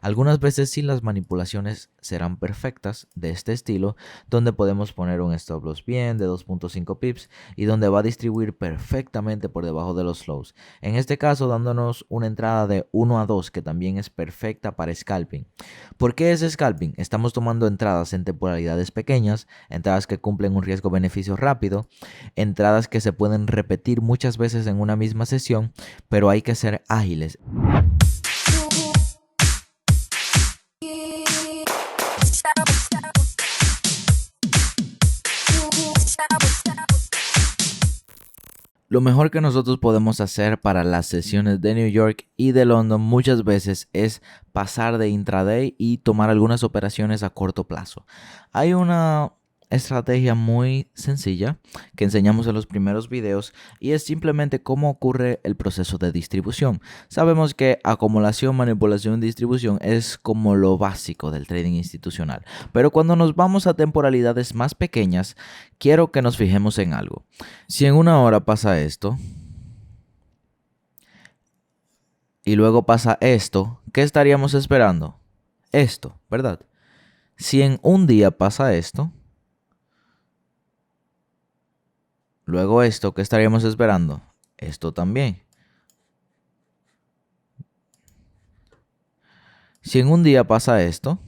Algunas veces sí las manipulaciones serán perfectas de este estilo, donde podemos poner un stop loss bien de 2.5 pips y donde va a distribuir perfectamente por debajo de los lows. En este caso dándonos una entrada de 1 a 2 que también es perfecta para scalping. ¿Por qué es scalping? Estamos tomando entradas en temporalidades pequeñas, entradas que cumplen un riesgo-beneficio rápido, entradas que se pueden repetir muchas veces en una misma sesión, pero hay que ser ágiles. Lo mejor que nosotros podemos hacer para las sesiones de New York y de London muchas veces es pasar de intraday y tomar algunas operaciones a corto plazo. Hay una estrategia muy sencilla que enseñamos en los primeros videos y es simplemente cómo ocurre el proceso de distribución. Sabemos que acumulación, manipulación y distribución es como lo básico del trading institucional, pero cuando nos vamos a temporalidades más pequeñas, quiero que nos fijemos en algo. Si en una hora pasa esto y luego pasa esto, ¿qué estaríamos esperando? Esto, ¿verdad? Si en un día pasa esto, luego esto, ¿qué estaríamos esperando? Esto también. Si en un día pasa esto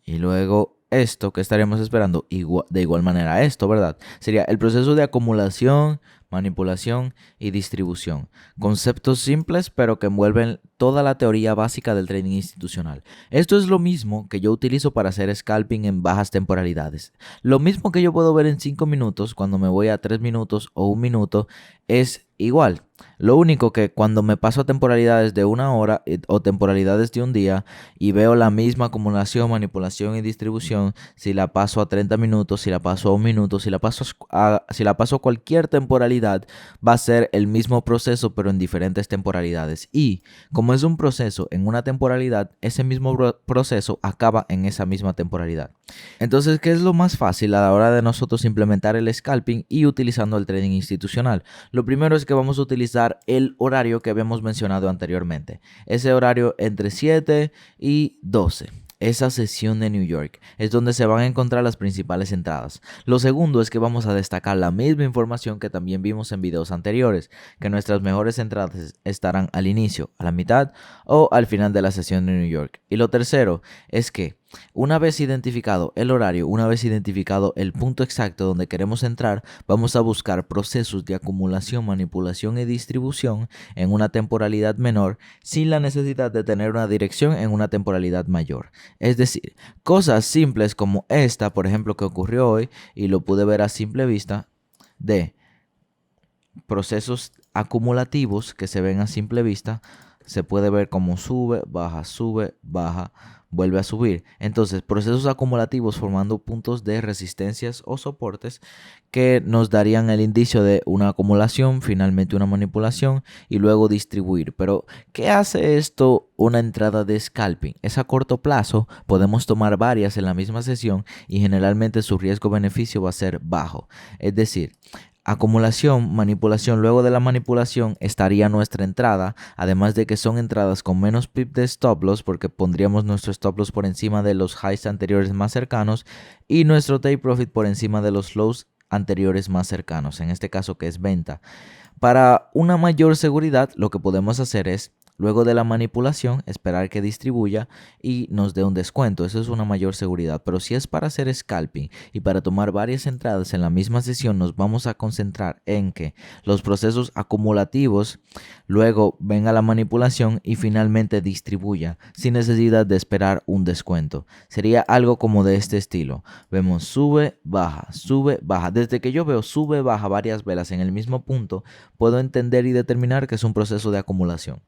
y luego esto, ¿qué estaríamos esperando? De igual manera esto, ¿verdad? Sería el proceso de acumulación, manipulación y distribución. Conceptos simples pero que envuelven toda la teoría básica del trading institucional. Esto es lo mismo que yo utilizo para hacer scalping en bajas temporalidades. Lo mismo que yo puedo ver en 5 minutos cuando me voy a 3 minutos o 1 minuto es igual. Lo único que cuando me paso a temporalidades de una hora o temporalidades de un día y veo la misma acumulación, manipulación y distribución, si la paso a 30 minutos, si la paso a 1 minuto, si la paso a cualquier temporalidad, va a ser el mismo proceso pero en diferentes temporalidades. Y como es un proceso en una temporalidad, ese mismo proceso acaba en esa misma temporalidad. Entonces, ¿qué es lo más fácil a la hora de nosotros implementar el scalping y utilizando el trading institucional? Lo primero es que vamos a utilizar el horario que habíamos mencionado anteriormente. Ese horario entre 7 y 12. Esa sesión de New York es donde se van a encontrar las principales entradas. Lo segundo es que vamos a destacar la misma información que también vimos en videos anteriores, que nuestras mejores entradas estarán al inicio, a la mitad o al final de la sesión de New York. Y lo tercero es que una vez identificado el horario, una vez identificado el punto exacto donde queremos entrar, vamos a buscar procesos de acumulación, manipulación y distribución en una temporalidad menor sin la necesidad de tener una dirección en una temporalidad mayor. Es decir, cosas simples como esta, por ejemplo, que ocurrió hoy y lo pude ver a simple vista, de procesos acumulativos que se ven a simple vista, se puede ver como sube, baja, vuelve a subir. Entonces, procesos acumulativos formando puntos de resistencias o soportes que nos darían el indicio de una acumulación, finalmente una manipulación y luego distribuir. Pero, ¿qué hace esto una entrada de scalping? Es a corto plazo, podemos tomar varias en la misma sesión y generalmente su riesgo-beneficio va a ser bajo. Es decir, acumulación, manipulación, luego de la manipulación estaría nuestra entrada, además de que son entradas con menos pip de stop loss porque pondríamos nuestro stop loss por encima de los highs anteriores más cercanos y nuestro take profit por encima de los lows anteriores más cercanos, en este caso que es venta. Para una mayor seguridad, lo que podemos hacer es, luego de la manipulación, esperar que distribuya y nos dé un descuento. Eso es una mayor seguridad. Pero si es para hacer scalping y para tomar varias entradas en la misma sesión, nos vamos a concentrar en que los procesos acumulativos luego venga la manipulación y finalmente distribuya sin necesidad de esperar un descuento. Sería algo como de este estilo. Vemos sube, baja, sube, baja. Desde que yo veo sube, baja varias velas en el mismo punto, puedo entender y determinar que es un proceso de acumulación.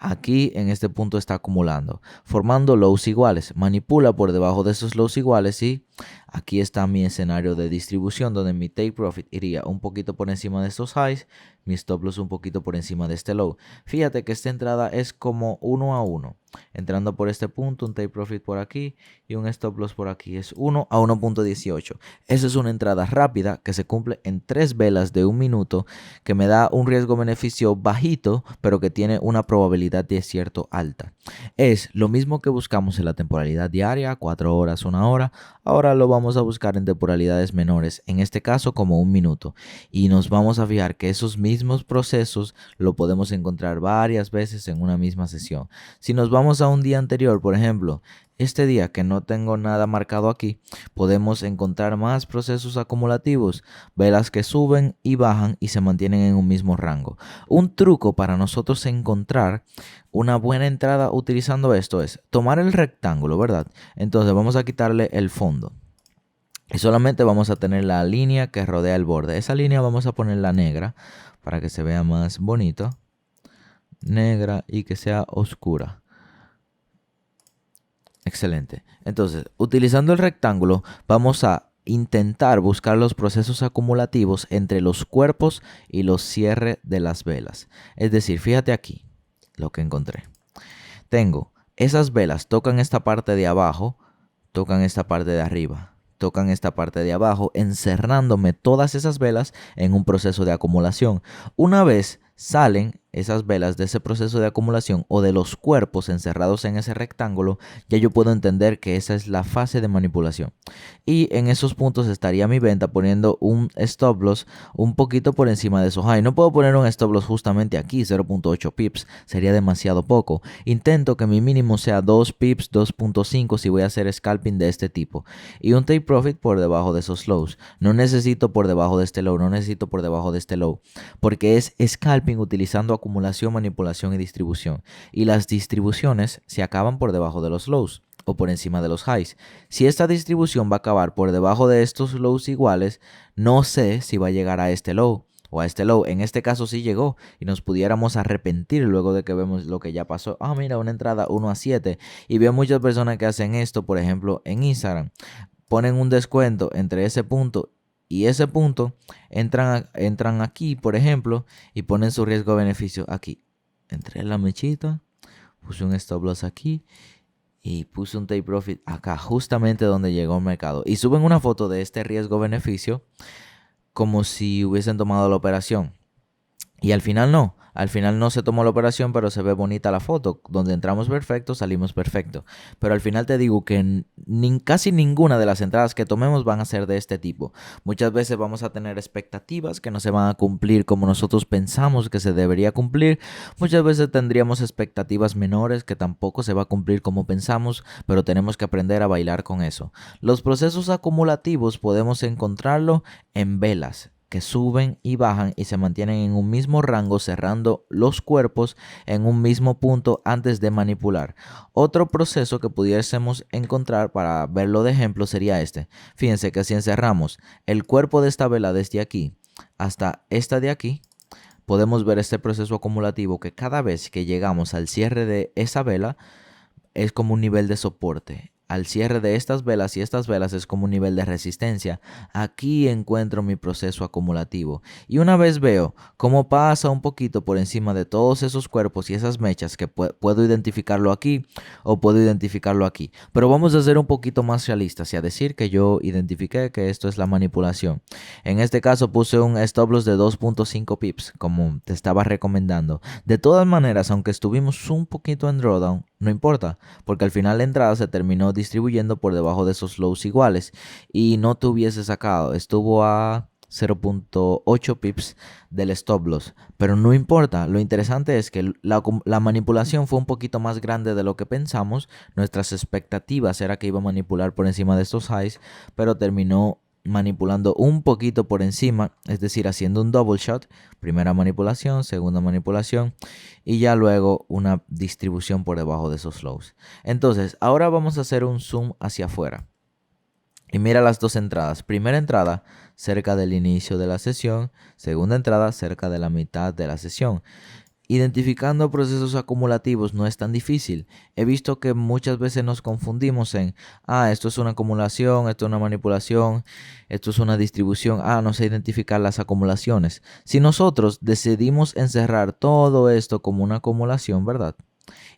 Aquí en este punto está acumulando, formando lows iguales. Manipula por debajo de esos lows iguales y aquí está mi escenario de distribución donde mi take profit iría un poquito por encima de estos highs, mi stop loss un poquito por encima de este low. Fíjate que esta entrada es como 1 a 1. Entrando por este punto, un take profit por aquí y un stop loss por aquí. Es 1 a 1.18. Esa es una entrada rápida que se cumple en 3 velas de un minuto, que me da un riesgo-beneficio bajito, pero que tiene una probabilidad de acierto alta. Es lo mismo que buscamos en la temporalidad diaria, 4 horas, 1 hora. Ahora lo vamos a buscar en temporalidades menores, en este caso como un minuto. Y nos vamos a fijar que esos mismos procesos lo podemos encontrar varias veces en una misma sesión. Si nos vamos a un día anterior, por ejemplo, este día que no tengo nada marcado aquí, podemos encontrar más procesos acumulativos, velas que suben y bajan y se mantienen en un mismo rango. Un truco para nosotros encontrar una buena entrada utilizando esto es tomar el rectángulo, ¿verdad? Entonces vamos a quitarle el fondo. Y solamente vamos a tener la línea que rodea el borde. Esa línea vamos a ponerla negra para que se vea más bonito. Negra y que sea oscura. Excelente. Entonces, utilizando el rectángulo, vamos a intentar buscar los procesos acumulativos entre los cuerpos y los cierres de las velas. Es decir, fíjate aquí lo que encontré. Tengo esas velas, tocan esta parte de abajo, tocan esta parte de arriba, tocan esta parte de abajo, encerrándome todas esas velas en un proceso de acumulación. Una vez salen esas velas de ese proceso de acumulación o de los cuerpos encerrados en ese rectángulo, ya yo puedo entender que esa es la fase de manipulación. Y en esos puntos estaría mi venta poniendo un stop loss un poquito por encima de esos high. No puedo poner un stop loss justamente aquí, 0.8 pips, sería demasiado poco. Intento que mi mínimo sea 2 pips, 2.5 si voy a hacer scalping de este tipo. Y un take profit por debajo de esos lows. No necesito por debajo de este low, no necesito por debajo de este low, porque es scalping utilizando acumulación, manipulación y distribución. Y las distribuciones se acaban por debajo de los lows o por encima de los highs. Si esta distribución va a acabar por debajo de estos lows iguales, no sé si va a llegar a este low o a este low. En este caso sí llegó y nos pudiéramos arrepentir luego de que vemos lo que ya pasó. Ah, mira, una entrada 1 a 7. Y veo muchas personas que hacen esto, por ejemplo, en Instagram. Ponen un descuento entre ese punto y ese punto, entran aquí, por ejemplo, y ponen su riesgo-beneficio aquí. Entré en la mechita, puse un stop loss aquí y puse un take profit acá, justamente donde llegó el mercado. Y suben una foto de este riesgo-beneficio como si hubiesen tomado la operación. Y al final no se tomó la operación, pero se ve bonita la foto. Donde entramos perfecto, salimos perfecto. Pero al final te digo que casi ninguna de las entradas que tomemos van a ser de este tipo. Muchas veces vamos a tener expectativas que no se van a cumplir como nosotros pensamos que se debería cumplir. Muchas veces tendríamos expectativas menores que tampoco se va a cumplir como pensamos, pero tenemos que aprender a bailar con eso. Los procesos acumulativos podemos encontrarlo en velas que suben y bajan y se mantienen en un mismo rango, cerrando los cuerpos en un mismo punto antes de manipular. Otro proceso que pudiésemos encontrar para verlo de ejemplo sería este. Fíjense que si encerramos el cuerpo de esta vela desde aquí hasta esta de aquí, podemos ver este proceso acumulativo que cada vez que llegamos al cierre de esa vela es como un nivel de soporte. Al cierre de estas velas y estas velas es como un nivel de resistencia. Aquí encuentro mi proceso acumulativo. Y una vez veo cómo pasa un poquito por encima de todos esos cuerpos y esas mechas, que puedo identificarlo aquí o puedo identificarlo aquí. Pero vamos a ser un poquito más realistas y a decir que yo identifiqué que esto es la manipulación. En este caso puse un stop loss de 2.5 pips, como te estaba recomendando. De todas maneras, aunque estuvimos un poquito en drawdown, no importa, porque al final la entrada se terminó distribuyendo por debajo de esos lows iguales y no te hubiese sacado, estuvo a 0.8 pips del stop loss, pero no importa. Lo interesante es que la manipulación fue un poquito más grande de lo que pensamos. Nuestras expectativas era que iba a manipular por encima de estos highs, pero terminó manipulando un poquito por encima, es decir, haciendo un double shot, primera manipulación, segunda manipulación y ya luego una distribución por debajo de esos lows. Entonces, ahora vamos a hacer un zoom hacia afuera. Y mira las dos entradas. Primera entrada cerca del inicio de la sesión, segunda entrada cerca de la mitad de la sesión. Identificando procesos acumulativos no es tan difícil. He visto que muchas veces nos confundimos en, esto es una acumulación, esto es una manipulación, esto es una distribución, no sé identificar las acumulaciones. Si nosotros decidimos encerrar todo esto como una acumulación, ¿verdad?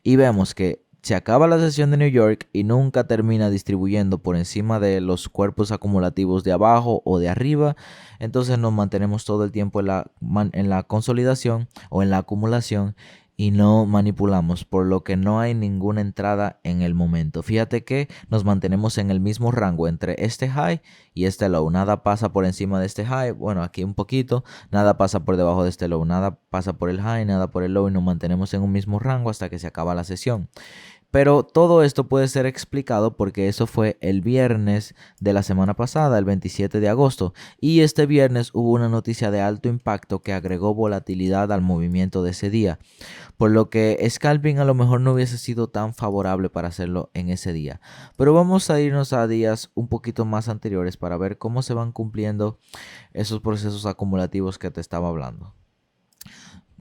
Y vemos que se acaba la sesión de New York y nunca termina distribuyendo por encima de los cuerpos acumulativos de abajo o de arriba, entonces nos mantenemos todo el tiempo en la consolidación o en la acumulación y no manipulamos, por lo que no hay ninguna entrada en el momento. Fíjate que nos mantenemos en el mismo rango entre este high y este low. Nada pasa por encima de este high, bueno, aquí un poquito, nada pasa por debajo de este low, nada pasa por el high, nada por el low y nos mantenemos en un mismo rango hasta que se acaba la sesión. Pero todo esto puede ser explicado porque eso fue el viernes de la semana pasada, el 27 de agosto, y este viernes hubo una noticia de alto impacto que agregó volatilidad al movimiento de ese día, por lo que scalping a lo mejor no hubiese sido tan favorable para hacerlo en ese día. Pero vamos a irnos a días un poquito más anteriores para ver cómo se van cumpliendo esos procesos acumulativos que te estaba hablando.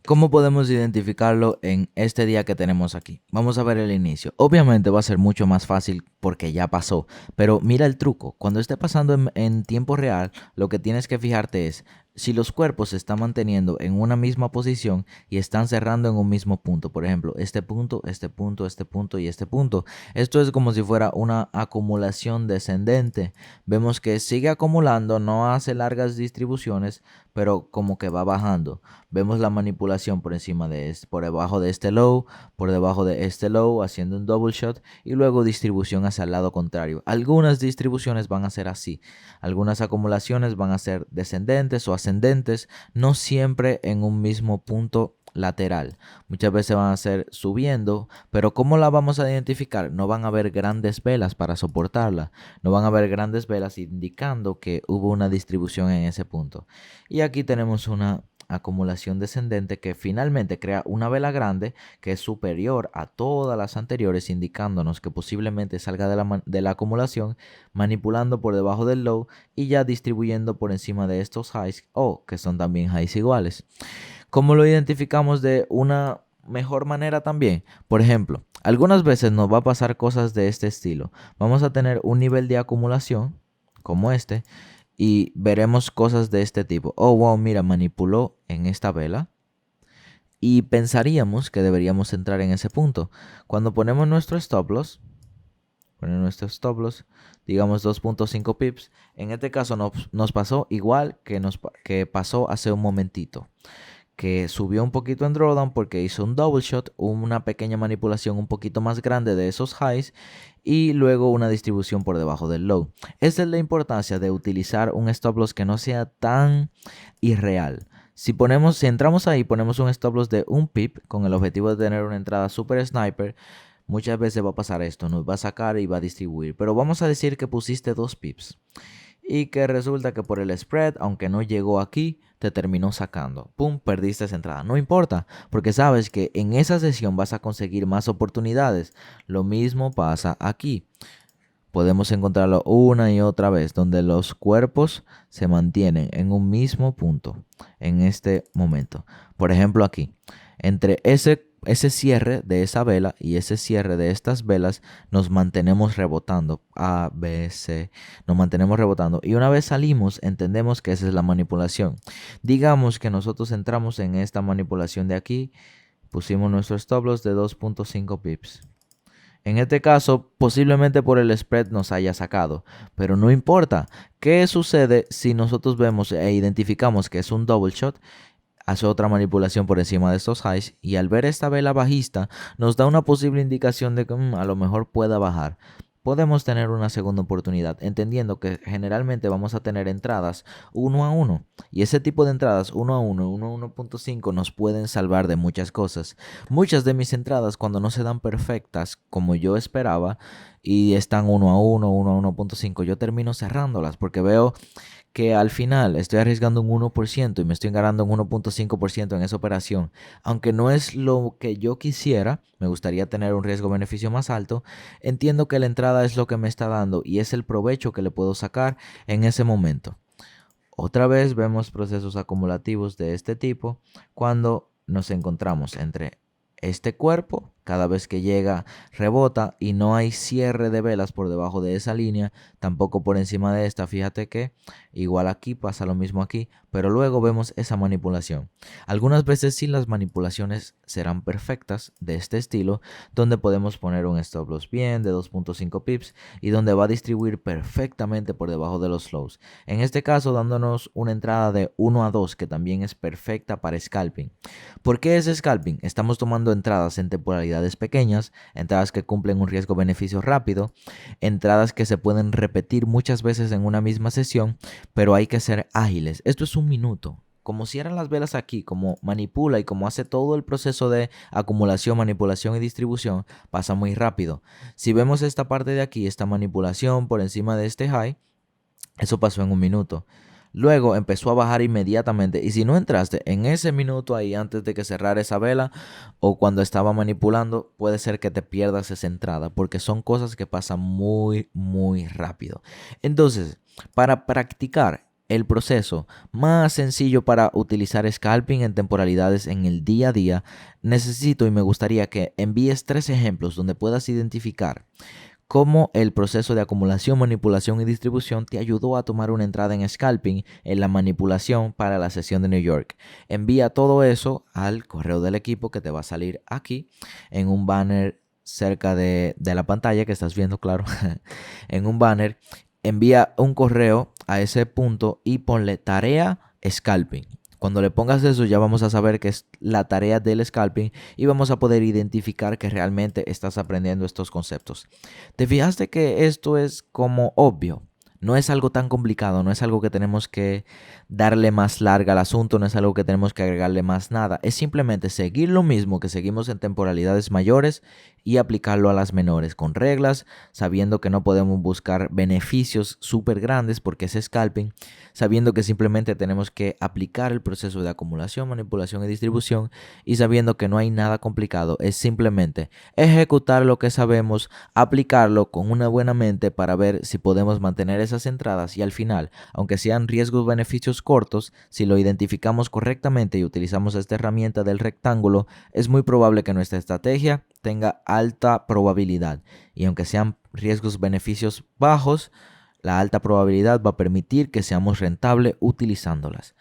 ¿Cómo podemos identificarlo en este día que tenemos aquí? Vamos a ver el inicio. Obviamente va a ser mucho más fácil porque ya pasó, pero mira el truco. Cuando esté pasando en tiempo real, lo que tienes que fijarte es si los cuerpos se están manteniendo en una misma posición y están cerrando en un mismo punto. Por ejemplo, este punto, este punto, este punto y este punto. Esto es como si fuera una acumulación descendente. Vemos que sigue acumulando, no hace largas distribuciones, pero como que va bajando. Vemos la manipulación por encima de este, por debajo de este low, por debajo de este low, haciendo un double shot y luego distribución hacia el lado contrario. Algunas distribuciones van a ser así. Algunas acumulaciones van a ser descendentes o ascendentes, no siempre en un mismo punto lateral. Muchas veces van a ser subiendo, pero ¿cómo la vamos a identificar? No van a haber grandes velas para soportarla, no van a haber grandes velas indicando que hubo una distribución en ese punto. Y aquí tenemos una acumulación descendente que finalmente crea una vela grande que es superior a todas las anteriores, indicándonos que posiblemente salga de la acumulación, manipulando por debajo del low y ya distribuyendo por encima de estos highs o que son también highs iguales. ¿Cómo lo identificamos de una mejor manera también? Por ejemplo, algunas veces nos va a pasar cosas de este estilo. Vamos a tener un nivel de acumulación como este y veremos cosas de este tipo. Oh, wow, mira, manipuló en esta vela. Y pensaríamos que deberíamos entrar en ese punto. Cuando ponemos nuestro stop loss, digamos 2.5 pips, en este caso nos pasó igual que pasó hace un momentito, que subió un poquito en drawdown porque hizo un double shot, una pequeña manipulación un poquito más grande de esos highs y luego una distribución por debajo del low. Esa es la importancia de utilizar un stop loss que no sea tan irreal. Si entramos ahí, ponemos un stop loss de un pip con el objetivo de tener una entrada super sniper, muchas veces va a pasar esto, nos va a sacar y va a distribuir. Pero vamos a decir que pusiste 2 pips y que resulta que por el spread, aunque no llegó aquí, te terminó sacando. ¡Pum! Perdiste esa entrada. No importa, porque sabes que en esa sesión vas a conseguir más oportunidades. Lo mismo pasa aquí. Podemos encontrarlo una y otra vez, donde los cuerpos se mantienen en un mismo punto en este momento. Por ejemplo, aquí, entre ese cierre de esa vela y ese cierre de estas velas, nos mantenemos rebotando. A, B, C, nos mantenemos rebotando. Y una vez salimos, entendemos que esa es la manipulación. Digamos que nosotros entramos en esta manipulación de aquí, pusimos nuestro stop loss de 2.5 pips. En este caso, posiblemente por el spread nos haya sacado, pero no importa. ¿Qué sucede si nosotros vemos e identificamos que es un double shot? Hace otra manipulación por encima de estos highs y al ver esta vela bajista nos da una posible indicación de que a lo mejor pueda bajar. Podemos tener una segunda oportunidad, entendiendo que generalmente vamos a tener entradas 1 a 1. Y ese tipo de entradas 1 a 1, 1 a 1.5 nos pueden salvar de muchas cosas. Muchas de mis entradas cuando no se dan perfectas como yo esperaba y están 1 a 1, 1 a 1.5, yo termino cerrándolas porque veo que al final estoy arriesgando un 1% y me estoy ganando un 1.5% en esa operación. Aunque no es lo que yo quisiera, me gustaría tener un riesgo-beneficio más alto, entiendo que la entrada es lo que me está dando y es el provecho que le puedo sacar en ese momento. Otra vez vemos procesos acumulativos de este tipo cuando nos encontramos entre este cuerpo, cada vez que llega rebota y no hay cierre de velas por debajo de esa línea, tampoco por encima de esta. Fíjate que igual aquí pasa lo mismo aquí, pero luego vemos esa manipulación. Algunas veces sí las manipulaciones serán perfectas de este estilo, donde podemos poner un stop loss bien de 2.5 pips y donde va a distribuir perfectamente por debajo de los lows. En este caso dándonos una entrada de 1 a 2 que también es perfecta para scalping. ¿Por qué es scalping? Estamos tomando entradas en temporalidades pequeñas, entradas que cumplen un riesgo-beneficio rápido, entradas que se pueden repetir muchas veces en una misma sesión, pero hay que ser ágiles. Esto es un minuto. Como cierran las velas aquí, como manipula y como hace todo el proceso de acumulación, manipulación y distribución, pasa muy rápido. Si vemos esta parte de aquí, esta manipulación por encima de este high, eso pasó en un minuto. Luego empezó a bajar inmediatamente y si no entraste en ese minuto ahí antes de que cerrara esa vela o cuando estaba manipulando, puede ser que te pierdas esa entrada porque son cosas que pasan muy rápido. Entonces, para practicar el proceso más sencillo para utilizar scalping en temporalidades en el día a día, necesito y me gustaría que envíes 3 ejemplos donde puedas identificar cómo el proceso de acumulación, manipulación y distribución te ayudó a tomar una entrada en scalping en la manipulación para la sesión de New York. Envía todo eso al correo del equipo que te va a salir aquí en un banner cerca de la pantalla que estás viendo, claro, en un banner. Envía un correo a ese punto y ponle tarea scalping. Cuando le pongas eso ya vamos a saber que es la tarea del scalping y vamos a poder identificar que realmente estás aprendiendo estos conceptos. ¿Te fijaste que esto es como obvio? No es algo tan complicado, no es algo que tenemos que darle más larga al asunto, no es algo que tenemos que agregarle más nada. Es simplemente seguir lo mismo que seguimos en temporalidades mayores y aplicarlo a las menores con reglas, sabiendo que no podemos buscar beneficios súper grandes porque es scalping, sabiendo que simplemente tenemos que aplicar el proceso de acumulación, manipulación y distribución y sabiendo que no hay nada complicado, es simplemente ejecutar lo que sabemos, aplicarlo con una buena mente para ver si podemos mantener esas entradas y al final, aunque sean riesgos beneficios cortos, si lo identificamos correctamente y utilizamos esta herramienta del rectángulo, es muy probable que nuestra estrategia tenga alta probabilidad y aunque sean riesgos beneficios bajos, la alta probabilidad va a permitir que seamos rentables utilizándolas.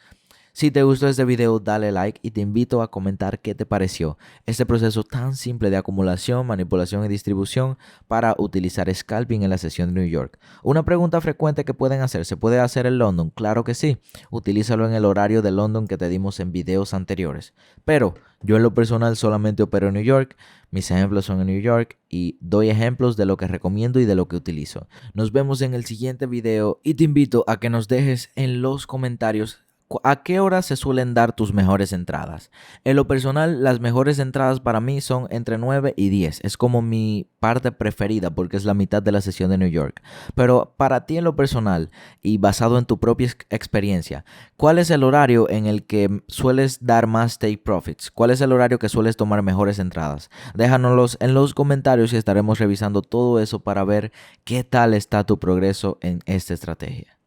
Si te gustó este video, dale like y te invito a comentar qué te pareció este proceso tan simple de acumulación, manipulación y distribución para utilizar scalping en la sesión de New York. Una pregunta frecuente que pueden hacer, ¿se puede hacer en London? Claro que sí, utilízalo en el horario de London que te dimos en videos anteriores. Pero yo en lo personal solamente opero en New York, mis ejemplos son en New York y doy ejemplos de lo que recomiendo y de lo que utilizo. Nos vemos en el siguiente video y te invito a que nos dejes en los comentarios ¿a qué hora se suelen dar tus mejores entradas? En lo personal, las mejores entradas para mí son entre 9 y 10. Es como mi parte preferida porque es la mitad de la sesión de New York. Pero para ti en lo personal y basado en tu propia experiencia, ¿cuál es el horario en el que sueles dar más take profits? ¿Cuál es el horario que sueles tomar mejores entradas? Déjanoslos en los comentarios y estaremos revisando todo eso para ver qué tal está tu progreso en esta estrategia.